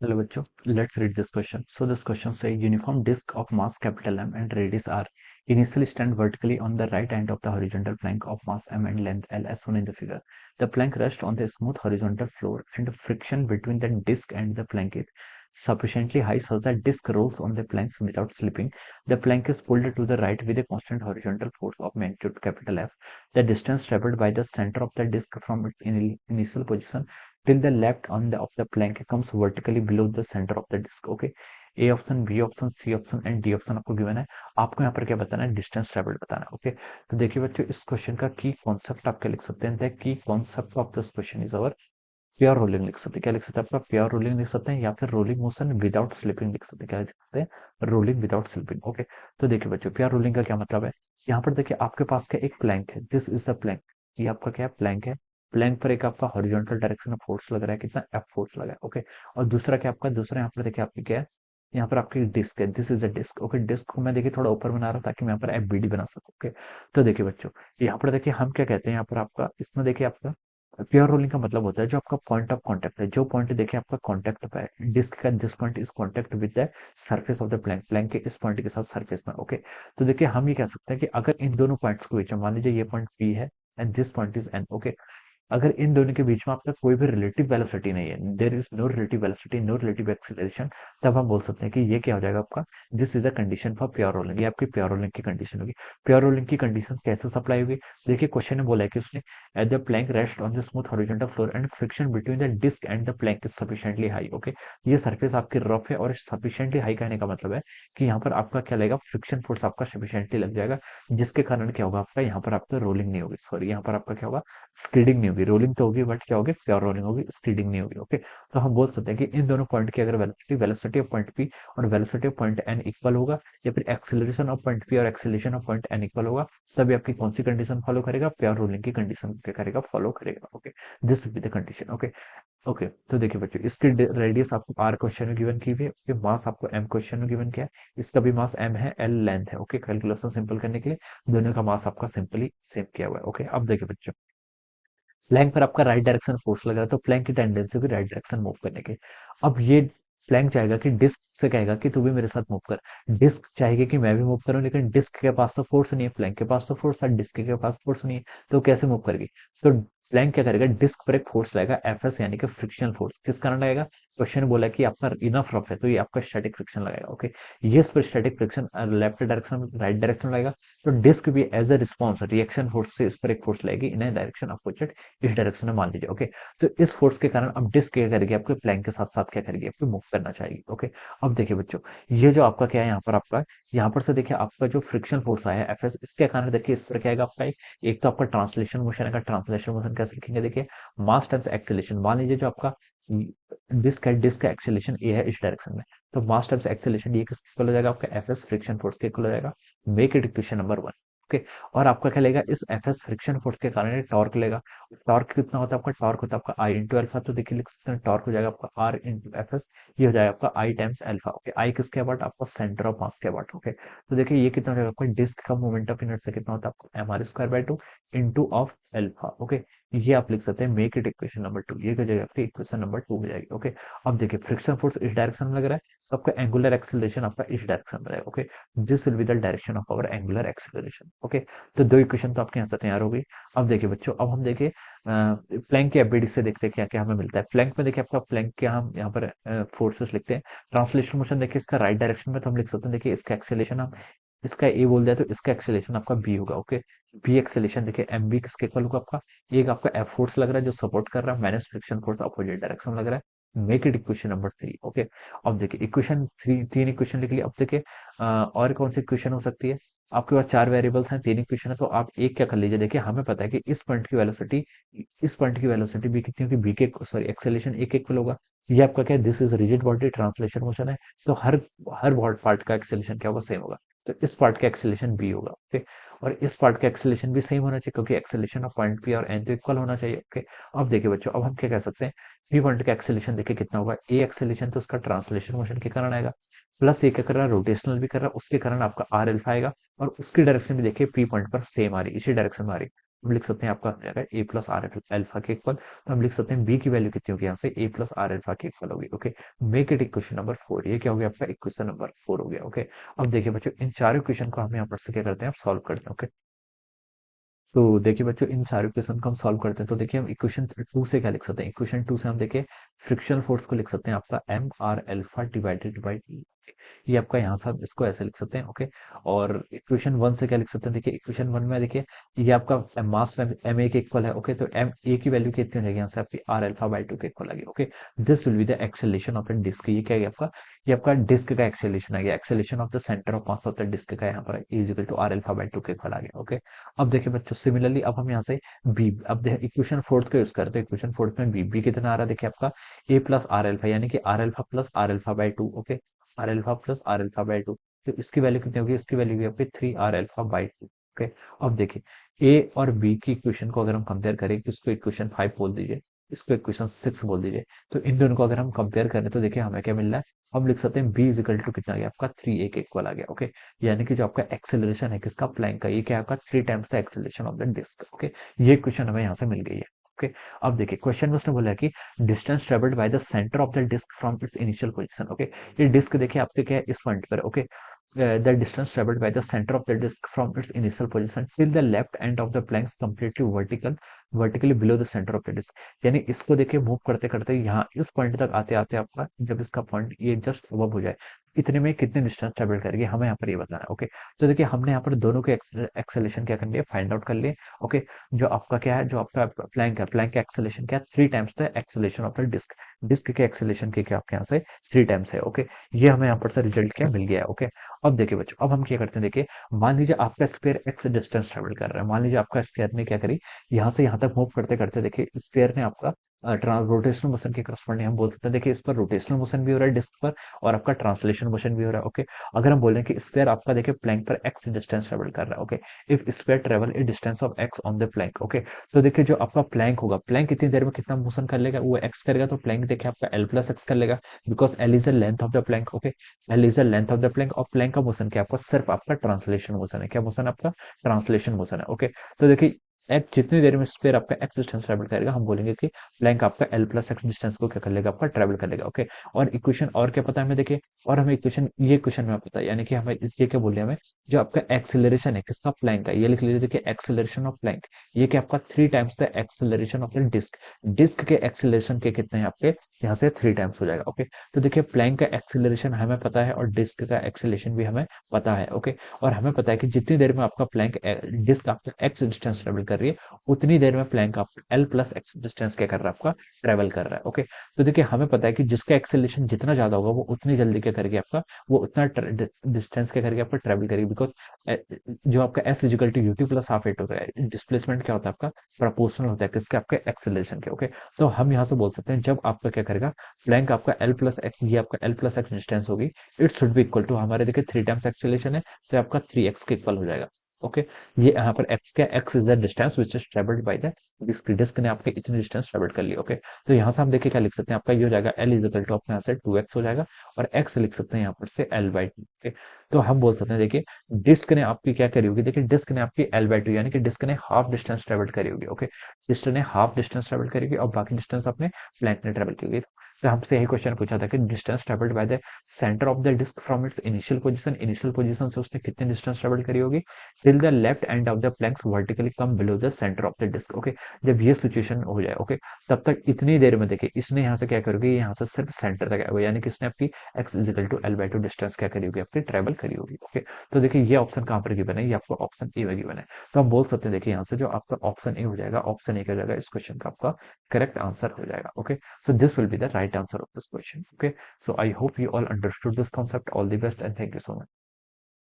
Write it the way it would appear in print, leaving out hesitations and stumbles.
Hello बच्चों, let's read this question. So this question says uniform disk of mass capital M and radius R initially stand vertically on the right end of the horizontal plank of mass M and length L as shown in the figure. The plank rests on the smooth horizontal floor and the friction between the disk and the plank is sufficiently high so that disk rolls on the planks without slipping. The plank is pulled to the right with a constant horizontal force of magnitude capital F. The distance traveled by the center of the disk from its initial position till the left on the of the plank comes vertically below the center of the disc. Okay, A option, B option, C option and D option आपको गिवन है। आपको यहाँ पर क्या बताना है? Distance travel बताना है। ओके, तो देखिए बच्चों, इस क्वेश्चन का की कॉन्सेप्ट आप क्या लिख सकते हैं? The key concept of this question is our pure rolling लिख सकते हैं। क्या लिख सकते हैं? आपका प्योर रोलिंग लिख सकते हैं या फिर रोलिंग मोशन विदाउट स्लिपिंग लिख सकते हैं। क्या लिख सकते हैं? Rolling without slipping. ओके, तो देखिए बच्चों, प्योर रोलिंग का क्या मतलब है? यहाँ पर देखिए आपके पास क्या एक प्लैंक है, दिस इज द प्लैंक। ये आपका क्या है? प्लैंक है। प्लैंक पर एक आपका हॉरिजॉन्टल डायरेक्शन में फोर्स लग रहा है, कितना? एफ फोर्स लगा है। ओके, और दूसरा क्या आपका? दूसरा यहाँ पर देखिए आपकी क्या है? यहाँ पर आपकी डिस्क है, this is a disc. Okay, disc को मैं देखिए थोड़ा ऊपर बना रहा हूँ ताकि मैं यहाँ पर एफ बी डी बना सकूँ। ओके, तो देखिए बच्चों, यहाँ पर देखिए हम क्या कहते हैं, यहाँ पर आपका इसमें देखिए आपका प्योर रोलिंग का मतलब होता है जो आपका पॉइंट ऑफ कांटेक्ट है, जो पॉइंट देखिए आपका कांटेक्ट पे है डिस्क का, this point is contact with the surface of the plank, plank के इस पॉइंट के साथ सरफेस में। ओके, तो देखिए हम ये कह सकते हैं कि अगर इन दोनों पॉइंट्स को बीच में, मान लीजिए ये पॉइंट पी है and this point is an. Okay, अगर इन दोनों के बीच में आपका कोई भी रिलेटिव वेलोसिटी नहीं है, there is no relative velocity, no relative acceleration, तब हम बोल सकते हैं कि ये क्या हो जाएगा आपका? This is a condition for pure rolling. ये आपकी प्योर रोलिंग की कंडीशन होगी। प्योर रोलिंग की कंडीशन कैसे सप्लाई होगी? देखिए क्वेश्चन में बोला है कि उसने at the plank rest on the smooth horizontal floor and friction between the disc and the plank is sufficiently high. Okay, ये सरफेस आपकी रफ है और सफिशिएंटली हाई कहने का मतलब है कि यहाँ पर आपका क्या लगेगा? फ्रिक्शन फोर्स आपका सफिशिएंटली लग जाएगा, जिसके कारण क्या होगा आपका? यहाँ पर आपका रोलिंग नहीं होगी, सॉरी, यहाँ पर आपका क्या होगा? स्कीडिंग नहीं होगी। रोलिंग तो होगी बट क्या होगी? प्योर रोलिंग होगी, स्कीडिंग नहीं होगी। ओके, तो हम बोल सकते हैं कि इन दोनों पॉइंट की अगर velocity, velocity of point P और velocity of point N equal होगा, या फिर एक्सेलरेशन ऑफ पॉइंट पी और acceleration of point N equal होगा, तभी आपकी कौन सी कंडीशन फॉलो करेगा? प्योर रोलिंग की कंडीशन क्या करेगा? फॉलो करेगा। Okay, this will be the condition. Okay, okay, तो देखिए बच्चों, इसकी रेडियस आपको आर क्वेश्चन में गिवन की हुई है, फिर मास आपको एम क्वेश्चन में गिवन किया है, इसका भी मास एम है, एल लेंथ है। ओके, कैलकुलेशन सिंपल करने के लिए दोनों का मास आपका सिंपली सेम किया हुआ है। ओके, अब देखिए बच्चों, प्लैंक पर आपका राइट डायरेक्शन फोर्स लगा है, तो प्लैंक की टेंडेंसी होगी राइट डायरेक्शन मूव करने की। अब ये प्लैंक चाहेगा कि डिस्क से कहेगा कि तू भी मेरे साथ मूव कर, डिस्क चाहेगी कि मैं भी मूव करूं, लेकिन डिस्क के पास तो फोर्स नहीं है, प्लैंक के पास तो फोर्स है, डिस्क के पास फोर्स नहीं है, तो कैसे मूव करेगी? तो प्लैंक क्या करेगा? डिस्क पर एक फोर्स लगाएगा, एफ एस, यानी कि फ्रिक्शन फोर्स। किस कारण लगेगा? क्वेश्चन बोला है कि आपका इनफ रफ है तो ये आपका स्टैटिक फ्रिक्शन लगाएगा। ओके, ये इस पर static friction left direction right direction लगेगा, तो डिस्क भी as a response reaction force से इस पर एक फोर्स लगेगी इन डायरेक्शन अपोजिट, इस डायरेक्शन में मान लीजिए। ओके, तो इस फोर्स के कारण अब डिस्क क्या करेगी? आपके प्लैंक के साथ साथ क्या करेगी? आपको मूव करना चाहिए। ओके, अब देखिए बच्चों, ये जो आपका क्या है यहाँ पर आपका, यहाँ पर से देखिए आपका जो फ्रिक्शन फोर्स आया है एफ एस, इसके कारण देखिए इस पर क्या आएगा आपका? एक तो आपका ट्रांसलेशन मोशन आएगा। ट्रांसलेशन मोशन कैसे लिखेंगे? देखिए मास टाइम्स एक्सेलरेशन, मान लीजिए जो आपका डिस्क है, डिस्क का एक्सेलरेशन ए है इस डायरेक्शन में, तो मास टाइम्स एक्सेलरेशन ये किसके इक्वल हो जाएगा? आपका एफ एस फ्रिक्शन फोर्स के इक्वल हो जाएगा। Make it equation number 1। Okay, और आपका क्या लेगा? इस एफ एस फ्रिक्शन फोर्स के कारण टॉर्क लेगा। टॉर्क कितना होता है आपका? टॉर्क होता है आपका आई इंटू अल्फा, तो देखिए लिख सकते हैं टॉर्क हो जाएगा आपका आर इंटू एफ एस, ये हो जाएगा आपका आई टाइम्स अल्फा। ओके, आई किसके अबाउट? आपका सेंटर ऑफ मास के अबाउट। ओके, तो देखिए ये कितना हो जाएगा आपका? डिस्क का मोमेंट ऑफ इनर्शिया कितना होता है आपका? M R square by 2 into of alpha. Okay, ये आप लिख सकते हैं मेक इट इक्वेशन नंबर 2, ये हो जाएगा आपकी इक्वेशन नंबर 2 हो जाएगी। ओके, अब देखिए फ्रिक्शन फोर्स इस डायरेक्शन में लग रहा है, तो आपका एंगुलर एक्सेलरेशन आपका इस डायरेक्शन में रहेगा। Okay, this will be the direction of our angular acceleration. Okay, तो दो इक्वेशन तो आपके यहाँ से तैयार हो गई। अब देखिए बच्चों, अब हम देखिए प्लैंक के एबिलिटी से देखते हैं क्या क्या हमें मिलता है। प्लैंक में देखिए आपका प्लैंक के हम यहाँ पर फोर्सेस लिखते हैं। ट्रांसलेशन मोशन देखिए इसका राइट डायरेक्शन में, तो हम लिख सकते हैं देखिए इसका एक्सेलरेशन हम इसका ए बोल दिया तो इसका एक्सेलरेशन आपका बी होगा। ओके, बी एक्सेलरेशन देखिए एम बी किसके इक्वल होगा आपका? एक आपका एफ फोर्स लग रहा है जो सपोर्ट कर रहा है, minus friction force opposite direction में लग रहा है। Make it equation number 3। Okay, अब देखिए इक्वेशन 3, तीन इक्वेशन लिख लिया। अब देखिए और कौन सी इक्वेशन हो सकती है? आपके पास चार वेरिएबल्स हैं, तीन इक्वेशन है, तो आप एक क्या कर लीजिए? देखिए हमें पता है कि इस पॉइंट की वेलोसिटी बी कितनी होगी? बी के सॉरी एक्सेलरेशन एक इक्वल होगा। ये आपका क्या है? This is rigid body, translation motion है, तो हर पार्ट का एक्सेलरेशन क्या होगा? सेम होगा, तो इस पार्ट का एक्सेलरेशन बी होगा। ओके, और इस पार्ट का एक्सेलरेशन भी सेम होना चाहिए क्योंकि एक्सेलरेशन ऑफ पॉइंट पी और एन तो इक्वल होना चाहिए। ओके, अब देखिए बच्चों, अब हम क्या कह सकते हैं? पी पॉइंट का एक्सेलरेशन देखिए कितना होगा? ए एक्सेलरेशन तो उसका ट्रांसलेशन मोशन के कारण आएगा, प्लस ये क्या कर रहा है? रोटेशनल भी कर रहा है, उसके कारण आपका आर एल्फा आएगा, और उसकी डायरेक्शन भी देखिए पी पॉइंट पर सेम आ रही है, इसी डायरेक्शन में आ रही है, हम लिख सकते हैं आपका हो जाएगा ए प्लस आर एल्फा के इक्वल। तो हम लिख सकते हैं बी की वैल्यू कितनी होगी यहाँ से, ए प्लस आर एल्फा के इक्वल होगी। Okay, make it equation number 4। ये क्या हो गया आपका, इक्वेशन नंबर 4 हो गया। ओके, अब देखिए बच्चों इन चारों इक्वेशन को हम यहाँ पर से क्या करते हैं, आप सॉल्व करते हैं। ओके, तो देखिए बच्चों इन सारे क्वेश्चन को हम सॉल्व करते हैं। तो देखिए हम इक्वेशन 2 से क्या लिख सकते हैं, इक्वेशन 2 से हम देखिए फ्रिक्शनल फोर्स को लिख सकते हैं आपका M R alpha divided by T. ये आपका यहाँ से आप इसको ऐसे लिख सकते हैं। ओके, और इक्वेशन 1 से क्या लिख सकते हैं, देखिए इक्वेशन 1 में देखिए ये आपका मास एम ए के इक्वल है। ओके, तो एम ए की वैल्यू कितनी हो जाएगी यहाँ से आपकी आर एल्फा बाई 2 के इक्वल आ गई। Okay, this will be the acceleration of the disc. ये क्या है आपका, ये आपका डिस्क का एक्सेलरेशन आ गया, acceleration of the centre of mass of the disc का यहाँ पर is equal to R alpha by 2 के इक्वल आ गया। ओके, अब देखिए बच्चों सिमिलरली अब हम यहाँ से बी, अब देखिए इक्वेशन फोर्थ को यूज करते हैं। इक्वेशन फोर्थ में बी कितना आ रहा है, देखिए आपका ए प्लस आर एल्फा, यानी कि are alpha plus are alpha by 2। Okay, are alpha plus are alpha by 2, तो इसकी वैल्यू कितनी होगी, इसकी वैल्यू होगी 3 आर एल्फा बाई 2। ओके, अब देखिए ए और बी की इक्वेशन को अगर हम कंपेयर करें, इसको इक्वेशन 5 बोल दीजिए, इसको इक्वेशन 6 बोल दीजिए, तो इन दोनों को अगर हम कंपेयर करें तो देखिए हमें क्या मिल रहा है, हम लिख सकते हैं बी इज इक्वल टू कितना आ गया आपका 3 a के इक्वल आ गया। ओके, यानी कि जो आपका एक्सेलरेशन है किसका, प्लैंक का, ये क्या आपका 3 times the acceleration of the disc. Okay, ये क्वेश्चन हमें यहाँ से मिल गई है। ओके, अब देखिए क्वेश्चन में उसने बोला है कि distance travelled by the centre of the disc from its initial position. Okay, ये डिस्क देखिए आपके क्या है, इस पॉइंट पर। Okay, the distance traveled by the center of the disk from its initial position till the left end of the planks completely vertically below the center of the disk। यानी इसको देखिए move करते करते यहाँ इस point तक आते आते आपका जब इसका पॉइंट ये जस्ट अबव हो जाए, इतने में कितने डिस्टेंस ट्रेवल करेगी हमें यहाँ पर ये बताना है। ओके, तो देखिए हमने यहाँ पर दोनों के एक्सेलेशन क्या कर लिए, फाइंड आउट कर लिए। ओके, जो आपका क्या है, जो आपका प्लैंक है, प्लैंक का एक्सेलेशन क्या है, 3 times the acceleration of the disc. Disc के एक्सेलेशन के क्या आपके यहाँ से 3 टाइम्स है। ओके, ये हमें यहाँ पर से रिजल्ट क्या मिल गया है। ओके, अब देखिए बच्चों, अब हम क्या करते हैं, देखिए मान लीजिए आपका स्क्वायर एक्स डिस्टेंस ट्रेवल कर रहा है, मान लीजिए आपका स्क्वायर ने क्या करी, यहाँ से यहाँ तक मूव करते करते देखिए स्क्वायर ने आपका रोटेशनल मोशन के करस्पॉन्डिंग हम बोल सकते हैं, देखिए इस पर रोटेशनल मोशन भी हो रहा है डिस्क पर, और आपका ट्रांसलेशन मोशन भी हो रहा है। ओके, अगर हम बोलें कि स्क्वायर आपका देखिए प्लैंक पर एक्स डिस्टेंस ट्रेवल कर रहा है। Okay, if square travel A distance of x on the plank. Okay, तो देखिए जो आपका प्लैंक होगा, प्लैंक कितनी देर में कितना मोशन कर लेगा, वो एक्स करेगा, तो प्लैंक देखिए आपका एल प्लस एक्स कर लेगा, because L is the length of the Planck. Okay, L is the length of the Planck, और प्लैंक का मोशन क्या आपका सिर्फ आपका ट्रांसलेशन मोशन है। क्या मोशन है आपका, ट्रांसलेशन मोशन है। ओके, तो देखिए एक्स जितनी देर में स्क्वायर आपका एक्स डिस्टेंस ट्रेवल करेगा, हम बोलेंगे कि प्लैंक आपका एल प्लस एक्स डिस्टेंस को क्या कर लेगा, आपका ट्रेवल कर लेगा। ओके, और इक्वेशन और क्या पता है हमें, देखिए और हमें इक्वेशन ये क्वेश्चन में पता है, यानी कि हमें ये क्या बोल रहे हैं हमें, जो आपका एक्सेलरेशन है किसका, प्लैंक का, ये लिख लीजिए, देखिए एक्सेलरेशन ऑफ प्लैंक, ये क्या आपका 3 times the acceleration of the disc. Disc के एक्सेलरेशन के कितने हैं आपके, यहाँ से 3 टाइम्स हो जाएगा। ओके, तो देखिए प्लैंक का एक्सेलरेशन हमें पता है और डिस्क का एक्सेलरेशन भी हमें पता है। ओके, और हमें पता है कि जितनी देर में आपका प्लैंक डिस्क आपका एक्स डिस्टेंस ट्रेवल कर रही है, उतनी देर में प्लैंक आपका एल प्लस एक्स डिस्टेंस क्या कर रहा है, आपका ट्रेवल कर रहा है। ओके, तो देखिए हमें पता है कि जिसका एक्सेलरेशन जितना ज्यादा होगा वो उतनी जल्दी क्या करेगी आपका, वो उतना डिस्टेंस क्या करेगी आपका, ट्रेवल करेगी, बिकॉज जो आपका s equal to ut plus half at होता है, डिस्प्लेसमेंट क्या होता है आपका, प्रोपोर्शनल होता है किसके, आपके एक्सेलरेशन के। ओके, तो हम यहाँ से बोल सकते हैं जब आपका क्या करेगा, प्लैंक आपका एल प्लस एक्स, ये आपका एल प्लस एक्स डिस्टेंस होगी, it should be equal to, हमारे देखिए 3 टाइम्स एक्सेलरेशन है, तो आपका 3x के इक्वल हो जाएगा। ओके, ये यहाँ पर x क्या, x is the distance which is travelled by the disc, disc ने आपके इतने डिस्टेंस ट्रेवल कर लिया। ओके, तो यहाँ से हम देखिए क्या लिख सकते हैं, आपका ये हो जाएगा l इज इक्वल टू अपने यहाँ से 2x हो जाएगा, और x लिख सकते हैं यहाँ पर से l बाई 2। ओके, तो हम बोल सकते हैं देखिए डिस्क ने आपकी क्या करी होगी, देखिए डिस्क ने आपकी l बाई 2, यानी कि डिस्क ने हाफ डिस्टेंस ट्रेवल करी होगी। ओके, डिस्क ने हाफ डिस्टेंस ट्रेवल करेगी और बाकी डिस्टेंस अपने प्लैंक ने ट्रेवल की होगी। तो हमसे यही क्वेश्चन पूछा था कि distance travelled by the centre of the disc from its initial position, initial position से उसने कितने डिस्टेंस ट्रेवल करी होगी, till the left end of the planks vertically come below the centre of the disc. Okay, जब ये situation हो जाए, okay, तब तक इतनी देर में देखिए इसने यहाँ से क्या करोगे, यहाँ से सिर्फ सेंटर तक आएगा, यानी कि इसने आपकी x equal to L by 2 distance क्या करी होगी, आपकी ट्रेवल करी होगी। ओके, तो देखिए ये ऑप्शन कहाँ पर गिवन है, ये आपको ऑप्शन ए में गिवन है। तो हम बोल सकते हैं देखिए यहाँ से जो आपका ऑप्शन ए हो जाएगा, ऑप्शन ए का जाएगा इस क्वेश्चन का आपका करेक्ट आंसर हो जाएगा। Okay, so this will be the right answer of this question. Okay, so I hope you all understood this concept. All the best and thank you so much.